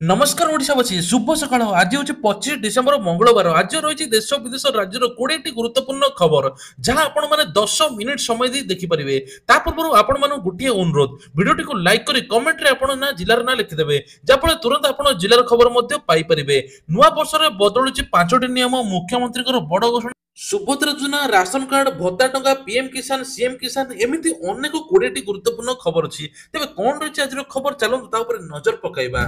नमस्कार ओडिशावासी शुभ सकाळ आज हूँ 25 डिसेम्बर मंगलवार आज रही देश विदेश राज्यर 20टी गुरुत्वपूर्ण खबर जहां आपण माने 10 मिनिट समय दी देखिपारे ता पूर्व आपण मान गोटे अनुरोध भिडियोटी को लाइक करी कमेंट रे आपण ना जिलार ना लिखिदेवे जहाँफल तुरंत आपण जिलार खबर मध्य पाई परिबे नुआ वर्ष रे बदलुची 5टी नियम मुख्यमंत्री बड़ घोषणा सुभद्रा योजना राशन कार्ड भत्ता टंका पीएम किसान सीएम किसान एमती अनेक 20टी गुरुत्वपूर्ण खबर अच्छी तेज कौन रही आज खबर चलतु नजर पकाइबा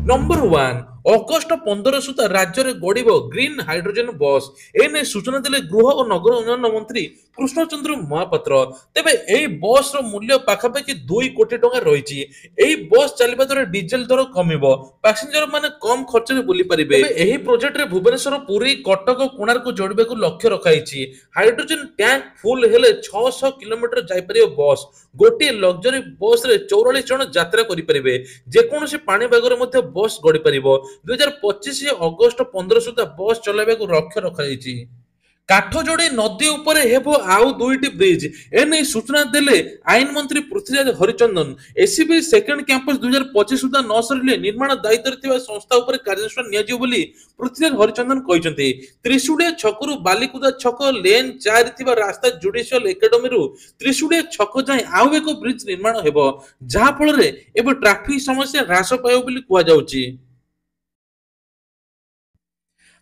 नंबर 1 अगस्ट 15 सुधा राज्य में गड़ब ग्रीन हाइड्रोजन बस एने सूचना देले गृह और नगर उन्नयन मंत्री कृष्णचंद्र महापात्र तेबे एई बस रो मूल्य पाखापाखि 2 कोटी टंका रही एई बस चलबा द्वारा डीजेल दर कमिबो पैसेंजर माने कम खर्च रे बुली परिबे एही प्रोजेक्ट रे भुवनेश्वर पुरी कटक कोणार्क जोड़बे को लक्ष्य रखाइछि हाइड्रोजन टैंक फुल हेले 600 किलोमीटर जाई परिबो बस गोटे लग्जरी बस रे 44 जन यात्रा करि परिबे जे कोनोसी पानी बागर मध्ये बस गड़ी परिबो 2025 अगस्ट 15 सुधा बस चलाइबा लक्ष्य रखाइछि काठजोड़ी नदी उपरे हेबो आउ 2टी ब्रिज एने सूचना देले आईन मंत्री Prithviraj Harichandan ACB second campus 2025 सुधा न सरिले निर्माण दायित्व थिबा संस्था उपरे कार्यानुष्ठान नियाजियो बोली पृथ्वीराज हरिचंदन कहिसंती त्रिशुड़िया छकरू बालिकुदा छक लेन 4 थिबा रास्ता जुडिशियल एकेडमी रु त्रिशुड़िया छक जाय आउ एक ब्रिज निर्माण हेबो जहा फल रे एबे ट्रैफिक समस्या ह्रास पायो बोली कुआ जाउची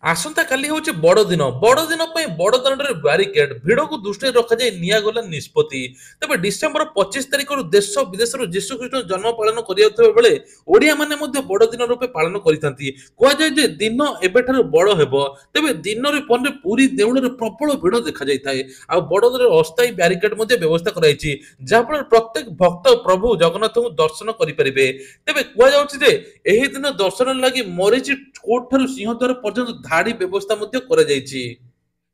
आसंता काली होचे बड़ दिन बड़ दांडरे ब्यारिकेड भिड़ को दृष्टि रखा जाए नियागला निष्पत्ति तबे डिसेंबर 25 तारिख देश विदेश जीशु कृष्ण जन्म पालन करियाथबा बेले ओडिया माने मध्ये बड़ दिन रूपे पालन करिथांती कुआ जाय जे दिन एबेठार बड़ हेबो तबे दिन रे पन्ने पूरी देउळ रे प्रबल भिड़ देखा जाय थाए आ बड़दरे अस्थायी ब्यारिकेड मध्ये व्यवस्था कराइछि जा फल प्रत्येक भक्त प्रभु जगन्नाथ को दर्शन करि परिबे तबे कुआ जाउछि जे एही दिन दर्शन लागि मरिचि कोट ठारू सिंहद्वार पर्यंत धाड़ी व्यवस्था मध्य करा जायछि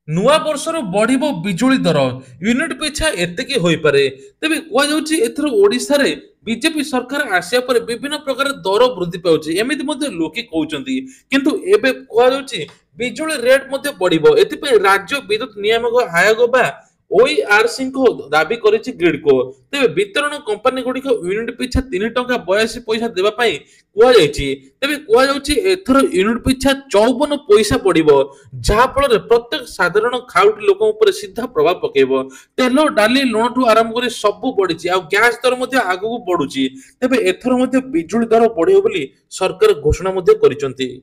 नुआ वर्षर बढ़िबो बिजुली दर यूनिट पिछा एतेकी होई पारे तबे कुआ जाउछि एथरो ओडिसा रे बीजेपी सरकार आसिया पर विभिन्न प्रकार दर वृद्धि पाउछि एमिति मध्ये लोके कहउछंती किंतु एबे कुआ जाउछि बिजुली रेट मध्ये बढ़िबो एतिपय राज्य विद्युत नियामक आयोग बा ओईआरसी को दाबी करिछि ग्रिडको तेबे वितरण कंपनी गुडी को यूनिट पिछा 3 टंका 82 पैसा देबा पई कुआ जायछि तेबे कुआ जाउछि एथरो यूनिट पिछा 54 पैसा पड़िबो जहा फल रे प्रत्येक साधारण खाउटी लोक ऊपर सीधा प्रभाव पकेबो तेल डाली लुण ठू आरंभ करी सब बढ़िछि आ गैस दर मध्ये आगु बढ़ुछि तेबे एथरो मध्ये बिजुली दर बढ़ियो बोली सरकार घोषणा मध्ये करिसंती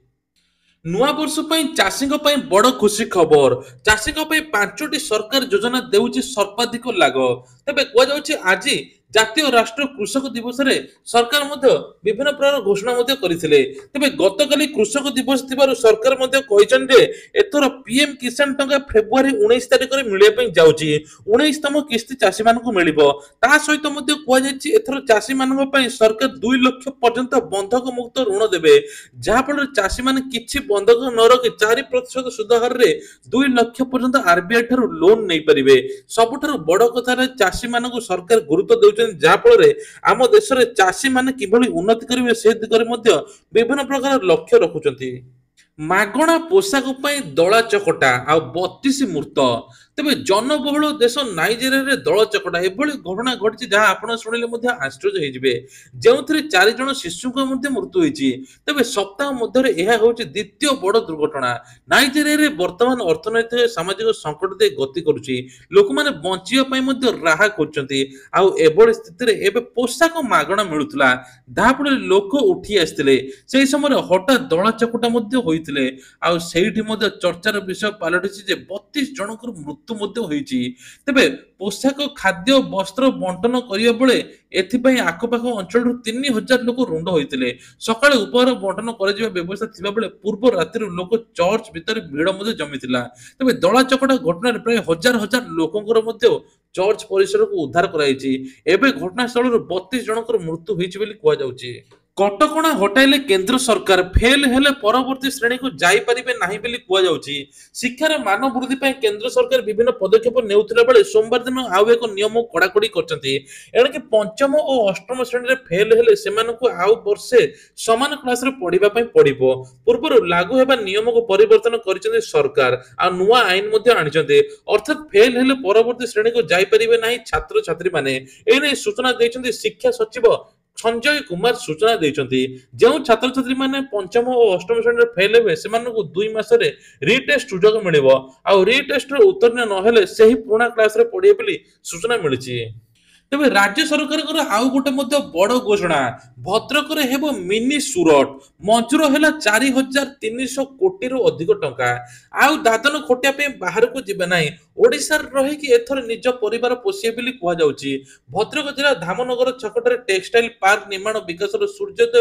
नुआ वर्ष चाषी बड़ खुशी खबर चाषी 5टी सरकार योजना देउछि सर्वाधिक लाभ तेबे कुआ आज जातीय राष्ट्र कृषक दिवस रे सरकार मध्य विभिन्न प्रकार घोषणा मध्य करथिले तबे गतकाली कृषक दिवस थिबारु सरकार मध्य कहिसन जे एथर पीएम किसान टंका फेब्रुआरी 19 तारिख रे मिलिया पई जाउची 19तम किस्ती चाषी मानकु मिलिबो ता सहित मध्य कुआ जायछि एथर चाषी मानक पई सरकार 2 लाख पर्यंत बंधक मुक्त ऋण देबे जहा फल चाषी माने किछि बंधक न रखि 4% सुध हार रे 2 लाख पर्यंत आरबीआई थारु लोन नै परिबे सबुठारु बड़ कथा रे चाषी मानकु सरकार गुरुत्व देउछ जहाँफल आम देश में चाषी मैंने किभली उन्नति करेंगे से दिगरे विभिन्न प्रकार लक्ष्य रखुंट मागणा पोशाक दला चकटा आ 32 मूर्त तेबे जनबहुल देश नाइजेरिया रे दल चकटा एभली घटना घटी जहां आपण शुणिले आश्चर्य होइजिबे जेउथरे 4 जन शिशुक मृत्यु होइछि तेबे सप्ताह मध्यरे एहा होछि द्वितीय बड़ दुर्घटना नाइजेरिया रे वर्तमान अर्थनैतिक सामाजिक संकट दे गति करूछि लोक माने बंचिया पई मध्य राहा करछंती आ एभली स्थिति रे एबे पोशाक मागणा मिलुतला दापळे लोक उठी आस्तिले सेही समय हठात दला चकटा मध्य होइतिले आ सेहिठी मध्य चर्चार विषय पालटिछि जे 32 जनकर मृत्यु मध्य होइछि तेबे पोशाक खाद्य वस्त्र बंटन करिया बेले एथिपई आखपाख अंचल 3000 लोक रुंड होइतिले सकाळे उपहार बंटन कराजिबा व्यवस्था थिबा बेले पूर्व रात्रि लोक चर्च भीतर भीड़ मध्य जमिथिला तेबे दला चकटा घटना प्राय हजार हजार लोकंकर मध्य चर्च परिसर को उद्धार कराइछि एबे घटनास्थल 32 जनकर मृत्यु होइछि बोली कुआ जाउछि कटकणा हटाइले केंद्र सरकार फेल हेले परवर्ती श्रेणी को जाई परिबे नाही बोली कुआ जाउछि शिक्षार मान वृद्धि पय केंद्र सरकार विभिन्न पदक्षेप नेउथिला बेले सोमवार दिन आउ एक नियम कड़ाकड़ी करछंती एणके पंचम और अष्टम श्रेणी रे फेल हेले सेमानकु आउ वर्षे समान क्लास रे पढिबा पय पडिबो पूर्व लागू हेबा नियम को परिवर्तन करिसंती सरकार आ नुवा आईन मध्ये आनिसंती अर्थात फेल हेले परवर्ती श्रेणी को जाई परिबे नाही छात्र छात्री माने एने सूचना दैछंती शिक्षा सचिव ସଞ୍ଜୟ କୁମାର ସୂଚନା ଦେଇଛନ୍ତି। ଯେଉଁ ଛାତ୍ରଛାତ୍ରୀମାନେ ପଞ୍ଚମ ଓ ଅଷ୍ଟମ ଶ୍ରେଣୀରେ ଫେଲ୍ ହେବେ ସେମାନଙ୍କୁ 2 ମାସରେ ରିଟେଷ୍ଟ ସୁଯୋଗ ମିଳିବ। ଆଉ ରିଟେଷ୍ଟରେ ଉତ୍ତୀର୍ଣ୍ଣ ନହେଲେ ସେହି ପୁରୁଣା କ୍ଲାସରେ ପଢ଼ିବେ ବୋଲି ସୂଚନା ମିଳିଛି। ତେବେ ରାଜ୍ୟ ସରକାରଙ୍କର ଆଉ ଗୋଟେ ମଧ୍ୟ ବଡ଼ ଘୋଷଣା, ଭଦ୍ରକରେ ହେବ ମିନି ସୁରଟ, ମଞ୍ଜୁର ହେଲା 4,300 କୋଟିରୁ ଅଧିକ ଟଙ୍କା। ଆଉ ଦାଦନ ଖଟିବା ପାଇଁ ବାହାରକୁ ଯିବେ ନାହିଁ, ଓଡ଼ିଶାରେ ରହିକି ଏଥର ନିଜ ପରିବାର ପୋଷିବେ ବୋଲି କୁହାଯାଉଛି। ଭଦ୍ରକ ଜିଲ୍ଲା ଧାମନଗର ଛକଠାରେ ଟେକ୍ସଟାଇଲ ପାର୍କ ନିର୍ମାଣ ବିକାଶର ସୂର୍ଯ୍ୟୋଦୟ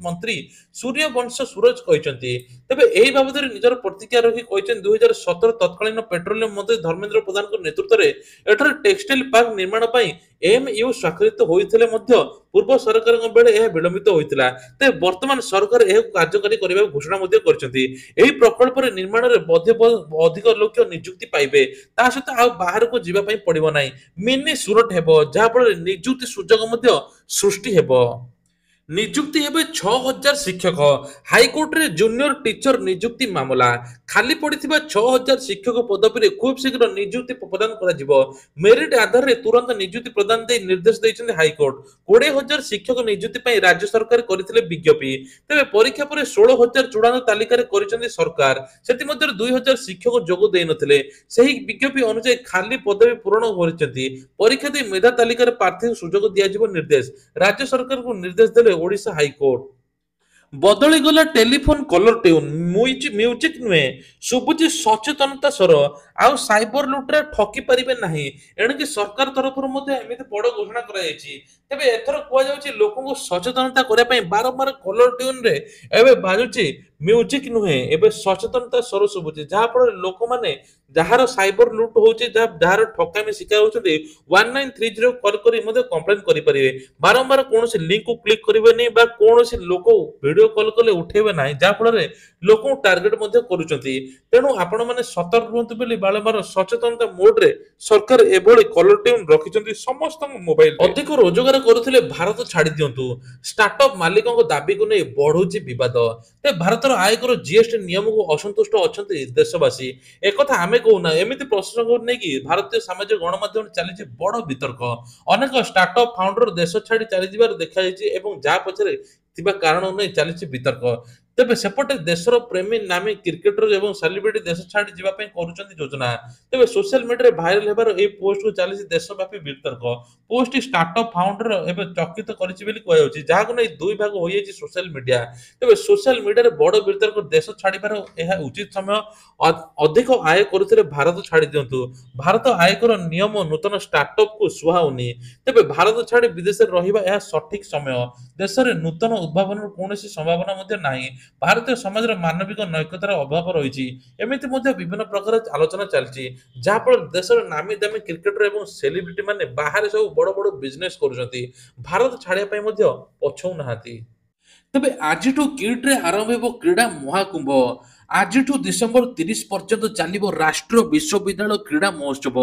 ମନ୍ତ୍ରୀ ସୂର୍ଯ୍ୟବଂଶ ସୁରଜ କହିଛନ୍ତି। ତେବେ ଏହି ବାବଦରେ ନିଜର ପ୍ରତିକ୍ରିୟା ରଖି କହିଛନ୍ତି 2017 ତତ୍କାଳୀନ ପେଟ୍ରୋଲିୟମ ମନ୍ତ୍ରୀ ଧର୍ମେନ୍ଦ୍ର ପ୍ରଧାନଙ୍କ ନେତୃତ୍ୱରେ ଏଠାରେ ଟେକ୍ସଟାଇଲ ପାର୍କ ନିର୍ମାଣ ପାଇଁ MoU ସ୍ୱାକ୍ଷରିତ ହୋଇଥିଲେ ମଧ୍ୟ ପୂର୍ବ ସରକାରଙ୍କ ବେଳେ ଏହା ବିଳମ୍ବିତ ହୋଇଥିଲା। ତେବେ ବର୍ତ୍ତମାନ ସରକାର ଏହାକୁ କାର୍ଯ୍ୟକାରୀ କରିବାକୁ ଘୋଷଣା ମଧ୍ୟ କରିଛନ୍ତି। ଏହି ପ୍ରକଳ୍ପରେ ନିର୍ମାଣରେ ଅଧିକ ଲୋକ ନିଯୁକ୍ତି ପାଇବେ, ତା ସହିତ ଆଉ ବାହାରକୁ ଯିବା ପାଇଁ ପଡ଼ିବ ନାହିଁ। ମିନି ସୁରଟ ହେବ, ଯାହାଫଳରେ ନିଯୁକ୍ତି ସୁଯୋଗ ମଧ୍ୟ ସୃଷ୍ଟି ହେବ। ନିଯୁକ୍ତି ହେବେ 6,000 ଶିକ୍ଷକ। ହାଇକୋର୍ଟରେ ଜୁନିୟର ଟିଚର ନିଯୁକ୍ତି ମାମଲା। ଖାଲି ପଡ଼ିଥିବା 6,000 ଶିକ୍ଷକ ପଦବୀରେ ଖୁବ୍ ଶୀଘ୍ର ନିଯୁକ୍ତି ପ୍ରଦାନ କରାଯିବ। ମେରିଟ ଆଧାରରେ ତୁରନ୍ତ ନିଯୁକ୍ତି ପ୍ରଦାନ ଦେଇ ନିର୍ଦ୍ଦେଶ ଦେଇଛନ୍ତି ହାଇକୋର୍ଟ। 20,000 ଶିକ୍ଷକ ନିଯୁକ୍ତି ପାଇଁ ରାଜ୍ୟ ସରକାର କରିଥିଲେ ବିଜ୍ଞପ୍ତି। ତେବେ ପରୀକ୍ଷା ପରେ 16,000 ଚୂଡ଼ାନ୍ତ ତାଲିକାରେ କରିଛନ୍ତି ସରକାର। ସେଥିମଧ୍ୟରୁ 2,000 ଶିକ୍ଷକ ଯୋଗ ଦେଇନଥିଲେ। ସେହି ବିଜ୍ଞପ୍ତି ଅନୁଯାୟୀ ଖାଲି ପଦବୀ ପୂରଣ କରିଛନ୍ତି। ପରୀକ୍ଷା ଦେଇ ମେଧା ତାଲିକାରେ ପ୍ରାର୍ଥୀଙ୍କୁ ସୁଯୋଗ ଦିଆଯିବ ନିର୍ଦ୍ଦେଶ। ରାଜ୍ୟ ସରକାରଙ୍କୁ ନିର୍ଦ୍ଦେଶ ଦେଲେ ଓଡ଼ିଶା ହାଇକୋର୍ଟ। ବଦଳିଗଲା ଟେଲିଫୋନ କଲର ଟ୍ୟୁନ୍, ମ୍ୟୁଜିକ ନୁହେଁ, ଶୁଭୁଛି ସଚେତନତା ସ୍ୱର। ଆଉ ସାଇବର ଲୁଟରେ ଠକି ପାରିବେ ନାହିଁ। ଏଣିକି ସରକାର ତରଫରୁ ମଧ୍ୟ ଏମିତି ବଡ଼ ଘୋଷଣା କରାଯାଇଛି। ତେବେ ଏଥର କୁହାଯାଉଛି ଲୋକଙ୍କୁ ସଚେତନତା କରିବା ପାଇଁ ବାରମ୍ବାର କଲର ଟ୍ୟୁନରେ ଏବେ ବାଜୁଛି ମ୍ୟୁଜିକ ନୁହେଁ, ଏବେ ସଚେତନତା ସ୍ୱର ଶୁଭୁଛି। ଯାହାଫଳରେ ଲୋକମାନେ ଯାହାର ସାଇବର ଲୁଟ ହେଉଛି, ଯାହାର ଠକାମି ଶିକାର ହେଉଛନ୍ତି, 1930 କଲ୍ କରି ମଧ୍ୟ କମ୍ପ୍ଲେନ କରିପାରିବେ। ବାରମ୍ବାର କୌଣସି ଲିଙ୍କକୁ କ୍ଲିକ୍ କରିବେନି ବା କୌଣସି ଲୋକ ଭିଡିଓ କଲ୍ କଲେ ଉଠେଇବେ ନାହିଁ, ଯାହାଫଳରେ ଲୋକଙ୍କୁ ଟାର୍ଗେଟ ମଧ୍ୟ କରୁଛନ୍ତି। ତେଣୁ ଆପଣମାନେ ସତର୍କ ରୁହନ୍ତୁ ବୋଲି ବାରମ୍ବାର ସଚେତନତା ମୋଡରେ ସରକାର ଏଭଳି କଲର ଟ୍ୟୁନ୍ ରଖିଛନ୍ତି ସମସ୍ତଙ୍କ ମୋବାଇଲ। ଅଧିକ ରୋଜଗାର କରୁଥିଲେ ଭାରତ ଛାଡି ଦିଅନ୍ତୁ, ଷ୍ଟାର୍ଟଅପ୍ ମାଲିକଙ୍କ ଦାବିକୁ ନେଇ ବଢୁଛି ବିବାଦ। ତେବେ ଭାରତର ଆୟକର GST ନିୟମକୁ ଅସନ୍ତୁଷ୍ଟ ଅଛନ୍ତି ଦେଶବାସୀ। ଏକଥା ଆମେ କହୁନା, ଏମିତି ପ୍ରସଙ୍ଗକୁ ନେଇକି ଭାରତୀୟ ସାମାଜିକ ଗଣମାଧ୍ୟମରେ ଚାଲିଛି ବଡ ବିତର୍କ। ଅନେକ ଷ୍ଟାର୍ଟଅପ୍ ଫାଉଣ୍ଡର ଦେଶ ଛାଡି ଚାଲିଯିବାର ଦେଖାଯାଇଛି ଏବଂ ଯାହା ପଛରେ ଥିବା କାରଣ ନେଇ ଚାଲିଛି ବିତର୍କ। ତେବେ ସେପଟେ ଦେଶର ପ୍ରେମୀ ନାମୀ କ୍ରିକେଟର ଏବଂ ସେଲିବ୍ରିଟି ଦେଶ ଛାଡି ଯିବା ପାଇଁ କରୁଛନ୍ତି ଯୋଜନା। ତେବେ ସୋସିଆଲ ମିଡିଆରେ ଭାଇରାଲ ହେବାର ଏହି ପୋଷ୍ଟକୁ ଚାଲିଛି ଦେଶବ୍ୟାପୀ ବିତର୍କ। ପୋଷ୍ଟଟି ଷ୍ଟାର୍ଟଅପ୍ ଫାଉଣ୍ଡର ଏବେ ଚକିତ କରିଛି ବୋଲି କୁହାଯାଉଛି, ଯାହାକୁ ନେଇ ଦୁଇ ଭାଗ ହୋଇଯାଇଛି ସୋସିଆଲ ମିଡିଆ। ତେବେ ସୋସିଆଲ ମିଡିଆରେ ବଡ ବିତର୍କ, ଦେଶ ଛାଡିବାର ଏହା ଉଚିତ ସମୟ, ଅଧିକ ଆୟ କରୁଥିଲେ ଭାରତ ଛାଡି ଦିଅନ୍ତୁ। ଭାରତ ଆୟକର ନିୟମ ନୂତନ ଷ୍ଟାର୍ଟଅପକୁ ସୁହାଉନି। ତେବେ ଭାରତ ଛାଡି ବିଦେଶରେ ରହିବା ଏହା ସଠିକ ସମୟ। ଦେଶରେ ନୂତନ ଉଦ୍ଭାବନର କୌଣସି ସମ୍ଭାବନା ମଧ୍ୟ ନାହିଁ। ଭାରତୀୟ ସମାଜରେ ମାନବିକ ନୈତିକତାର ଅଭାବ ରହିଛି। ଏମିତି ମଧ୍ୟ ବିଭିନ୍ନ ପ୍ରକାର ଆଲୋଚନା ଚାଲିଛି, ଯାହାଫଳରେ ଦେଶର ନାମୀ ଦାମୀ କ୍ରିକେଟର ଏବଂ ସେଲିବ୍ରିଟି ମାନେ ବାହାରେ ସବୁ ବଡ ବଡ ବିଜନେସ କରୁଛନ୍ତି, ଭାରତ ଛାଡିବା ପାଇଁ ମଧ୍ୟ ପଛଉନାହାନ୍ତି। ତେବେ ଆଜିଠୁ କିଟ୍ରେ ଆରମ୍ଭ ହେବ କ୍ରୀଡା ମହାକୁମ୍ଭ। ଆଜିଠୁ ଡିସେମ୍ବର 30 ପର୍ଯ୍ୟନ୍ତ ଚାଲିବ ରାଷ୍ଟ୍ରୀୟ ବିଶ୍ୱବିଦ୍ୟାଳୟ କ୍ରୀଡା ମହୋତ୍ସବ।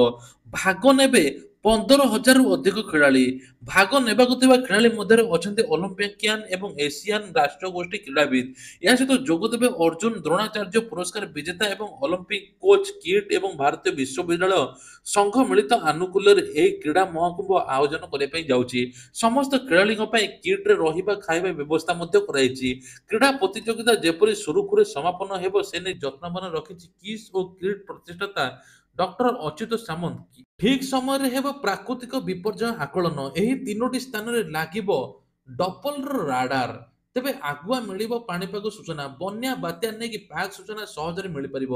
ଭାଗ ନେବେ 15,000ରୁ ଅଧିକ ଖେଳାଳି। ଭାଗ ନେବାକୁ ଥିବା ଖେଳାଳି ମଧ୍ୟରେ ଅଛନ୍ତି ଅଲିମ୍ପିକିଆନ ଏବଂ ଏସିଆନ ରାଷ୍ଟ୍ରୀୟ ଗୋଷ୍ଠୀ କ୍ରୀଡାବିତ। ଏହା ସହିତ ଯୋଗଦେବେ ଅର୍ଜୁନ ଦ୍ରୋଣାଚାର୍ଯ୍ୟ ପୁରସ୍କାର ବିଜେତା ଏବଂ ଅଲିମ୍ପିକ କୋଚ କିଟ୍ ଏବଂ ଭାରତୀୟ ବିଶ୍ୱବିଦ୍ୟାଳୟ ସଂଘ ମିଳିତ ଆନୁକୂଲ୍ୟରେ ଏହି କ୍ରୀଡା ମହାକୁମ୍ଭ ଆୟୋଜନ କରିବା ପାଇଁ ଯାଉଛି। ସମସ୍ତ ଖେଳାଳିଙ୍କ ପାଇଁ କିଟ୍ରେ ରହିବା ଖାଇବା ବ୍ୟବସ୍ଥା ମଧ୍ୟ କରାଯାଇଛି। କ୍ରୀଡା ପ୍ରତିଯୋଗିତା ଯେପରି ସୁରୁଖୁରୁରେ ସମାପନ ହେବ ସେ ନେଇ ଯତ୍ନବାନ ରଖିଛି କିସ୍ ଓ କିଟ୍ ପ୍ରତିଷ୍ଠାତା ଡକ୍ଟର ଅଚ୍ୟୁତ ସାମନ୍ତ। ଠିକ୍ ସମୟରେ ହେବ ପ୍ରାକୃତିକ ବିପର୍ଯ୍ୟୟ ଆକଳନ। ଏହି ତିନୋଟି ସ୍ଥାନରେ ଲାଗିବ ଡପଲର ରାଡାର। ତେବେ ଆଗୁଆ ମିଳିବ ପାଣିପାଗ ସୂଚନା। ବନ୍ୟା ବାତ୍ୟା ନେଇକି ପ୍ୟାକ୍ ସୂଚନା ସହଜରେ ମିଳିପାରିବ।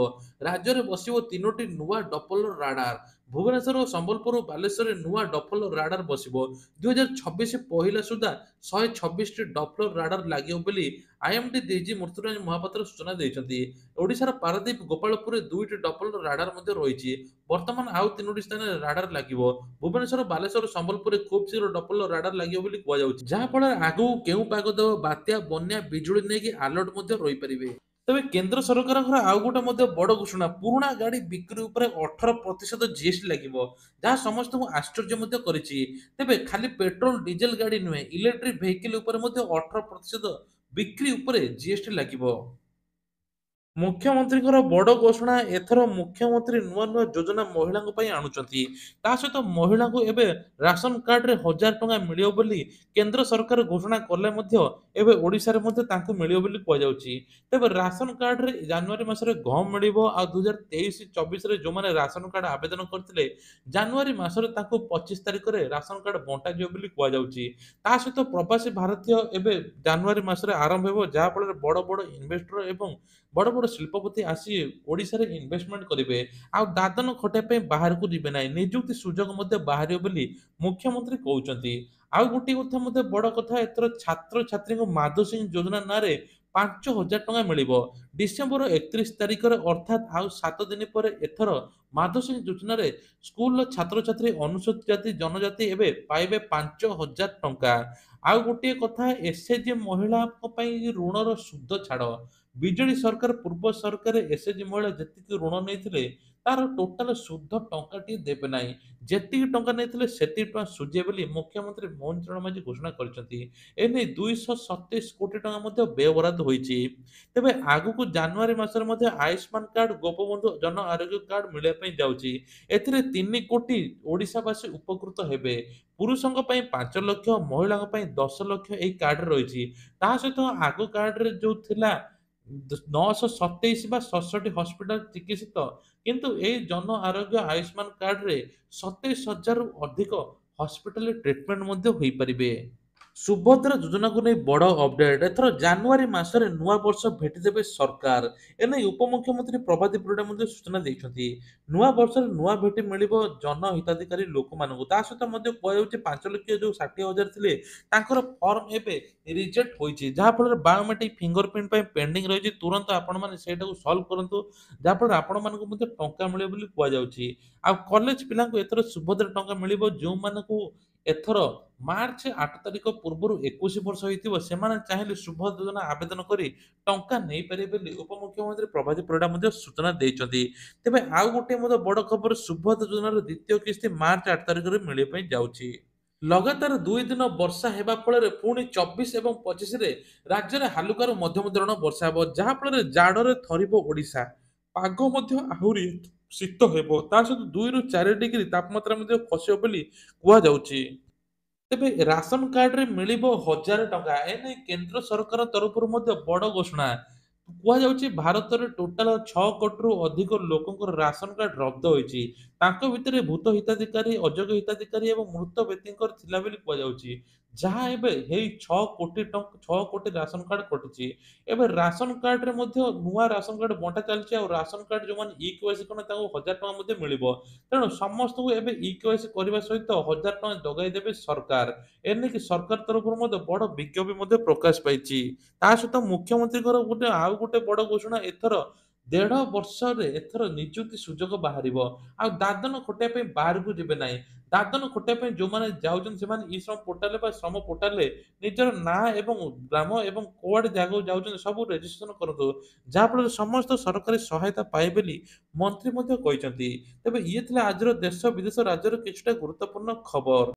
ରାଜ୍ୟରେ ବସିବ ତିନୋଟି ନୂଆ ଡପଲର ରାଡାର। ଭୁବନେଶ୍ୱର ଓ ସମ୍ବଲପୁର ଓ ବାଲେଶ୍ୱରରେ ନୂଆ ଡପଲର ରାଡାର ବସିବ। 2026 ପହିଲା ସୁଦ୍ଧା 126ଟି ଡପଲର ରାଡାର ଲାଗିବ ବୋଲି ଆଇଏମଡି ଡିଜି ମୃତ୍ୟୁଞ୍ଜୟ ମହାପାତ୍ର ସୂଚନା ଦେଇଛନ୍ତି। ଓଡ଼ିଶାର ପାରାଦୀପ ଗୋପାଳପୁରରେ 2ଟି ଡପଲର ରାଡାର ମଧ୍ୟ ରହିଛି। ବର୍ତ୍ତମାନ ଆଉ 3ଟି ସ୍ଥାନରେ ରାଡାର ଲାଗିବ। ଭୁବନେଶ୍ୱର, ବାଲେଶ୍ୱର, ସମ୍ବଲପୁରରେ ଖୁବ୍ ଶୀଘ୍ର ଡପଲର ରାଡାର ଲାଗିବ ବୋଲି କୁହାଯାଉଛି, ଯାହାଫଳରେ ଆଗକୁ କେଉଁ ପାଗ ଦେବ, ବାତ୍ୟା, ବନ୍ୟା, ବିଜୁଳି ନେଇକି ଆଲର୍ଟ ମଧ୍ୟ ରହିପାରିବେ। ତେବେ କେନ୍ଦ୍ର ସରକାରଙ୍କର ଆଉ ଗୋଟେ ମଧ୍ୟ ବଡ ଘୋଷଣା, ପୁରୁଣା ଗାଡି ବିକ୍ରି ଉପରେ 18% GST ଲାଗିବ, ଯାହା ସମସ୍ତଙ୍କୁ ଆଶ୍ଚର୍ଯ୍ୟ ମଧ୍ୟ କରିଛି। ତେବେ ଖାଲି ପେଟ୍ରୋଲ ଡିଜେଲ ଗାଡି ନୁହେଁ, ଇଲେକ୍ଟ୍ରିକ ଭେହିକିଲ ଉପରେ ମଧ୍ୟ 18% ବିକ୍ରି ଉପରେ GST ଲାଗିବ। ମୁଖ୍ୟମନ୍ତ୍ରୀଙ୍କର ବଡ଼ ଘୋଷଣା ଏଥର ମୁଖ୍ୟମନ୍ତ୍ରୀ ନୂଆ ନୂଆ ଯୋଜନା ମହିଳାଙ୍କ ପାଇଁ ଆଣୁଛନ୍ତି। ତା ସହିତ ମହିଳାଙ୍କୁ ଏବେ ରାସନ କାର୍ଡରେ 1000 ଟଙ୍କା ମିଳିବ ବୋଲି କେନ୍ଦ୍ର ସରକାର ଘୋଷଣା କଲେ ମଧ୍ୟ ଏବେ ଓଡ଼ିଶାରେ ମଧ୍ୟ ତାଙ୍କୁ ମିଳିବ ବୋଲି କୁହାଯାଉଛି। ତେବେ ରାସନ କାର୍ଡରେ ଜାନୁଆରୀ ମାସରେ ଗହମ ମିଳିବ ଆଉ 2023-24ରେ ଯେଉଁମାନେ ରାସନ କାର୍ଡ ଆବେଦନ କରିଥିଲେ ଜାନୁଆରୀ ମାସରେ ତାଙ୍କୁ 25 ତାରିଖରେ ରାସନ କାର୍ଡ ବଣ୍ଟାଯିବ ବୋଲି କୁହାଯାଉଛି। ତା ସହିତ ପ୍ରବାସୀ ଭାରତୀୟ ଏବେ ଜାନୁଆରୀ ମାସରେ ଆରମ୍ଭ ହେବ ଯାହାଫଳରେ ବଡ଼ ବଡ଼ ଇନଭେଷ୍ଟର ଏବଂ ବଡ଼ ବଡ଼ ଶିଳ୍ପପତି ଆସି ଓଡ଼ିଶାରେ ଇନଭେଷ୍ଟମେଣ୍ଟ କରିବେ। ଆଉ ଦାଦନ ଖଟିବା ପାଇଁ ବାହାରକୁ ଯିବେ ନାହିଁ। ନିଯୁକ୍ତି ସୁଯୋଗ ମଧ୍ୟ ବାହାରିବ ବୋଲି ମୁଖ୍ୟମନ୍ତ୍ରୀ କହୁଛନ୍ତି। ଆଉ ଗୋଟିଏ କଥା ମଧ୍ୟ ବଡ଼ କଥା ଏଥର ଛାତ୍ରଛାତ୍ରୀଙ୍କୁ ମାଧୁସିଂ ଯୋଜନା ନାଁରେ 5,000 ଟଙ୍କା ମିଳିବ। ଡିସେମ୍ବର 31 ତାରିଖରେ ଅର୍ଥାତ୍ ଆଉ 7 ଦିନ ପରେ ଏଥର ମାଧୁସିଂ ଯୋଜନାରେ ସ୍କୁଲର ଛାତ୍ରଛାତ୍ରୀ ଅନୁସୂଚିତ ଜାତି ଜନଜାତି ଏବେ ପାଇବେ 5,000 ଟଙ୍କା। ଆଉ ଗୋଟିଏ କଥା ଏସ୍ଏଚଜି ମହିଳାଙ୍କ ପାଇଁ ଋଣର ସୁଧ ଛାଡ଼। ବିଜେଡି ସରକାର ପୂର୍ବ ସରକାର ଏସ୍ଏଚଜି ମହିଳା ଯେତିକି ଋଣ ନେଇଥିଲେ ତାର ଟୋଟାଲ ସୁଧ ଟଙ୍କାଟିଏ ଦେବେ ନାହିଁ। ଯେତିକି ଟଙ୍କା ନେଇଥିଲେ ସେତିକି ଟଙ୍କା ସୁଝିବେ ବୋଲି ମୁଖ୍ୟମନ୍ତ୍ରୀ ମୋହନ ଚରଣ ମାଝୀ ଘୋଷଣା କରିଛନ୍ତି। ଏନେଇ 227 କୋଟି ଟଙ୍କା ମଧ୍ୟ ବ୍ୟୟବରାଦ ହୋଇଛି। ତେବେ ଆଗକୁ ଜାନୁଆରୀ ମାସରେ ମଧ୍ୟ ଆୟୁଷ୍ମାନ କାର୍ଡ ଗୋପବନ୍ଧୁ ଜନ ଆରୋଗ୍ୟ କାର୍ଡ ମିଳିବା ପାଇଁ ଯାଉଛି। ଏଥିରେ 3 କୋଟି ଓଡ଼ିଶାବାସୀ ଉପକୃତ ହେବେ। ପୁରୁଷଙ୍କ ପାଇଁ 5 ଲକ୍ଷ, ମହିଳାଙ୍କ ପାଇଁ 10 ଲକ୍ଷ ଏହି କାର୍ଡରେ ରହିଛି। ତା ସହିତ ଆଗ କାର୍ଡରେ ଯୋଉ ଥିଲା 927 ବା 67 ହସ୍ପିଟାଲ ଚିକିତ୍ସିତ, କିନ୍ତୁ ଏଇ ଜନ ଆରୋଗ୍ୟ ଆୟୁଷ୍ମାନ କାର୍ଡରେ 27,000ରୁ ଅଧିକ ହସ୍ପିଟାଲରେ ଟ୍ରିଟମେଣ୍ଟ ମଧ୍ୟ ହୋଇପାରିବେ। ସୁଭଦ୍ରା ଯୋଜନାକୁ ନେଇ ବଡ଼ ଅପଡେଟ୍ ଏଥର ଜାନୁଆରୀ ମାସରେ ନୂଆ ବର୍ଷ ଭେଟି ଦେବେ ସରକାର। ଏନେଇ ଉପମୁଖ୍ୟମନ୍ତ୍ରୀ ପ୍ରଭାତୀ ପରିଡ଼ା ମଧ୍ୟ ସୂଚନା ଦେଇଛନ୍ତି। ନୂଆ ବର୍ଷରେ ନୂଆ ଭେଟି ମିଳିବ ଜନ ହିତାଧିକାରୀ ଲୋକମାନଙ୍କୁ। ତା ସହିତ ମଧ୍ୟ କୁହାଯାଉଛି 5 ଲକ୍ଷ ଯୋଉ 60,000 ଥିଲେ ତାଙ୍କର ଫର୍ମ ଏବେ ରିଜେକ୍ଟ ହୋଇଛି। ଯାହାଫଳରେ ବାୟୋମେଟ୍ରିକ ଫିଙ୍ଗର ପ୍ରିଣ୍ଟ ପାଇଁ ପେଣ୍ଡିଂ ରହିଛି। ତୁରନ୍ତ ଆପଣମାନେ ସେଇଟାକୁ ସଲ୍ଭ କରନ୍ତୁ। ଯାହାଫଳରେ ଆପଣମାନଙ୍କୁ ମଧ୍ୟ ଟଙ୍କା ମିଳିବ ବୋଲି କୁହାଯାଉଛି। ଆଉ କଲେଜ ପିଲାଙ୍କୁ ଏଥର ସୁଭଦ୍ରା ଟଙ୍କା ମିଳିବ ଯେଉଁମାନଙ୍କୁ ଏଥର ମାର୍ଚ୍ଚ 8 ତାରିଖ ପୂର୍ବରୁ 21 ବର୍ଷ ହୋଇଥିବ ସେମାନେ ଚାହିଁଲେ ସୁଭଦ୍ରା ଯୋଜନା ଆବେଦନ କରି ଟଙ୍କା ନେଇପାରିବେ ବୋଲି ଉପମୁଖ୍ୟମନ୍ତ୍ରୀ ପ୍ରଭାତୀ ପରିଡ଼ା ମଧ୍ୟ ସୂଚନା ଦେଇଛନ୍ତି। ତେବେ ଆଉ ଗୋଟିଏ ମଧ୍ୟ ବଡ଼ ଖବର ସୁଭଦ୍ରା ଯୋଜନାର ଦ୍ୱିତୀୟ କିସ୍ତି ମାର୍ଚ୍ଚ 8 ତାରିଖରେ ମିଳିବା ପାଇଁ ଯାଉଛି। ଲଗାତାର 2 ଦିନ ବର୍ଷା ହେବା ଫଳରେ ପୁଣି 24 ଏବଂ 25ରେ ରାଜ୍ୟରେ ହାଲୁକାରୁ ମଧ୍ୟମ ଧରଣର ବର୍ଷା ହେବ ଯାହାଫଳରେ ଜାଡ଼ରେ ଥରିବ ଓଡ଼ିଶା। ପାଗ ମଧ୍ୟ ଆହୁରି ଶୀତ ହେବ। ତା ସହିତ 2ରୁ 4 ଡିଗ୍ରୀ ତାପମାତ୍ରା ମଧ୍ୟ ଖସିବ ବୋଲି କୁହାଯାଉଛି। ତେବେ ରାସନ କାର୍ଡରେ ମିଳିବ 1000 ଟଙ୍କା। ଏନେଇ କେନ୍ଦ୍ର ସରକାର ତରଫରୁ ମଧ୍ୟ ବଡ଼ ଘୋଷଣା। କୁହାଯାଉଛି ଭାରତରେ ଟୋଟାଲ 6 କୋଟିରୁ ଅଧିକ ଲୋକଙ୍କର ରାସନ କାର୍ଡ ରଦ୍ଦ ହୋଇଛି। ତାଙ୍କ ଭିତରେ ଭୂତ ହିତାଧିକାରୀ, ଅଯୋଗ୍ୟ ହିତାଧିକାରୀ ଏବଂ ମୃତ ବ୍ୟକ୍ତିଙ୍କର ଥିଲା ବୋଲି କୁହାଯାଉଛି। ଯାହା ଏବେ ହେଇ 6 କୋଟି ରାସନ କାର୍ଡ କଟିଛି। ଏବେ ରାସନ କାର୍ଡରେ ମଧ୍ୟ ନୂଆ ରାସନ କାର୍ଡ ବଣ୍ଟା ଚାଲିଛି। ଆଉ ରାସନ କାର୍ଡ ଯେଉଁମାନେ ଇ-କେୱାଇସି କରନ୍ତି ତାଙ୍କୁ 1000 ଟଙ୍କା ମଧ୍ୟ ମିଳିବ। ତେଣୁ ସମସ୍ତଙ୍କୁ ଏବେ ଇ-କେୱାଇସି କରିବା ସହିତ 1000 ଟଙ୍କା ଯୋଗାଇ ଦେବେ ସରକାର। ଏନେଇକି ସରକାର ତରଫରୁ ମଧ୍ୟ ବଡ଼ ବିଜ୍ଞପ୍ତି ମଧ୍ୟ ପ୍ରକାଶ ପାଇଛି। ତା ସହିତ ମୁଖ୍ୟମନ୍ତ୍ରୀଙ୍କର ଆଉ ଗୋଟେ ବଡ଼ ଘୋଷଣା ଏଥର 1.5 ବର୍ଷରେ ଏଥର ନିଯୁକ୍ତି ସୁଯୋଗ ବାହାରିବ। ଆଉ ଦାଦନ ଖଟିବା ପାଇଁ ବାହାରକୁ ଯିବେ ନାହିଁ। ଦାଦନ ଖଟିବା ପାଇଁ ଯେଉଁମାନେ ଯାଉଛନ୍ତି ସେମାନେ ଇ-ଶ୍ରମ ପୋର୍ଟାଲରେ ବା ଶ୍ରମ ପୋର୍ଟାଲରେ ନିଜର ନାଁ ଏବଂ ଗ୍ରାମ ଏବଂ କୁଆଡ଼େ ଜାଗାକୁ ଯାଉଛନ୍ତି ସବୁ ରେଜିଷ୍ଟ୍ରେସନ କରନ୍ତୁ। ଯାହାଫଳରେ ସମସ୍ତ ସରକାରୀ ସହାୟତା ପାଇବେ ବୋଲି ମନ୍ତ୍ରୀ ମଧ୍ୟ କହିଛନ୍ତି। ତେବେ ଇଏ ଥିଲା ଆଜିର ଦେଶ ବିଦେଶ ରାଜ୍ୟର କିଛିଟା ଗୁରୁତ୍ୱପୂର୍ଣ୍ଣ ଖବର।